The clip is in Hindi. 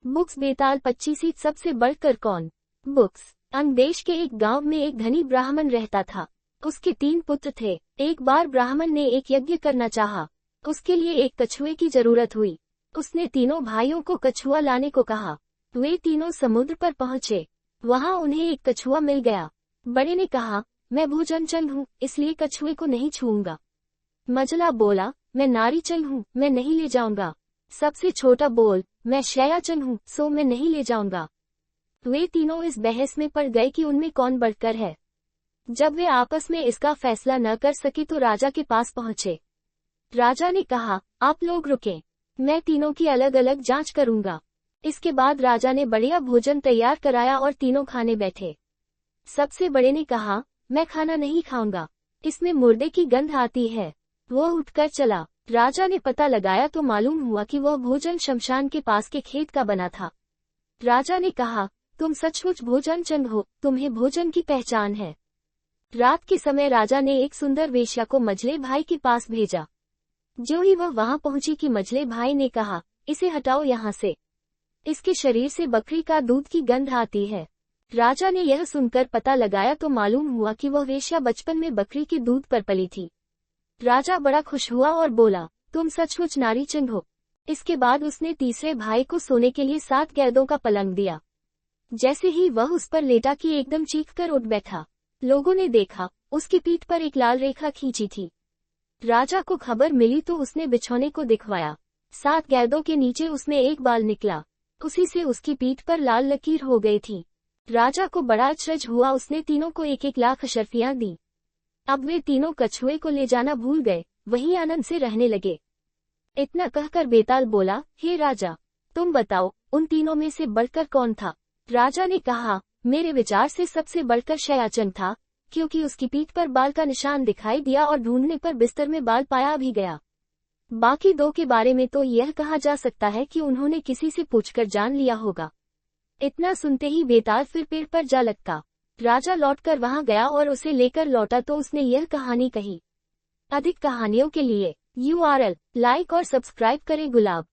बुक्स बेताल 25 सबसे बढ़कर कौन। बुक्स। अंग देश के एक गांव में एक धनी ब्राह्मण रहता था। उसके 3 पुत्र थे। एक बार ब्राह्मण ने एक यज्ञ करना चाहा। उसके लिए एक कछुए की जरूरत हुई। उसने तीनों भाइयों को कछुआ लाने को कहा। वे तीनों समुद्र पर पहुंचे। वहां उन्हें एक कछुआ मिल गया। बड़े ने कहा, मैं भूजंचल हूँ, इसलिए कछुए को नहीं छूऊंगा। मझला बोला, मैं नारीचल हूँ, मैं नहीं ले जाऊंगा। सबसे छोटा बोल, मैं शयाचल हूँ, सो मैं नहीं ले जाऊंगा। वे तीनों इस बहस में पड़ गए कि उनमें कौन बढ़कर है। जब वे आपस में इसका फैसला न कर सके तो राजा के पास पहुंचे। राजा ने कहा, आप लोग रुकें, मैं तीनों की अलग अलग जांच करूंगा। इसके बाद राजा ने बढ़िया भोजन तैयार कराया और तीनों खाने बैठे। सबसे बड़े ने कहा, मैं खाना नहीं खाऊंगा, इसमें मुर्दे की गंध आती है। वो उठकर चला। राजा ने पता लगाया तो मालूम हुआ कि वह भोजन शमशान के पास के खेत का बना था। राजा ने कहा, तुम सचमुच भोजनचंद हो, तुम्हें भोजन की पहचान है। रात के समय राजा ने एक सुंदर वेश्या को मझले भाई के पास भेजा। जो ही वह वहां पहुंची कि मझले भाई ने कहा, इसे हटाओ यहाँ से, इसके शरीर से बकरी का दूध की गंध आती है। राजा ने यह सुनकर पता लगाया तो मालूम हुआ कि वह वेश्या बचपन में बकरी के दूध पर पली थी। राजा बड़ा खुश हुआ और बोला, तुम सचमुच नारीचंद हो। इसके बाद उसने तीसरे भाई को सोने के लिए 7 गैदों का पलंग दिया। जैसे ही वह उस पर लेटा कि एकदम चीखकर उठ बैठा। लोगों ने देखा, उसकी पीठ पर एक लाल रेखा खींची थी। राजा को खबर मिली तो उसने बिछौने को दिखवाया। 7 गैदों के नीचे उसमें एक बाल निकला। उसी से उसकी पीठ पर लाल लकीर हो गई थी। राजा को बड़ा अचरज हुआ। उसने तीनों को 1-1 लाख अशर्फियां दी। अब वे तीनों कछुए को ले जाना भूल गए, वहीं आनंद से रहने लगे। इतना कहकर बेताल बोला, हे राजा, तुम बताओ, उन तीनों में से बढ़कर कौन था। राजा ने कहा, मेरे विचार से सबसे बढ़कर शयाचन था, क्योंकि उसकी पीठ पर बाल का निशान दिखाई दिया और ढूंढने पर बिस्तर में बाल पाया भी गया। बाकी 2 के बारे में तो यह कहा जा सकता है कि उन्होंने किसी से पूछकर जान लिया होगा। इतना सुनते ही बेताल फिर पेड़ पर जा लटका। राजा लौटकर वहां गया और उसे लेकर लौटा तो उसने यह कहानी कही। अधिक कहानियों के लिए URL लाइक और सब्सक्राइब करें गुलाब।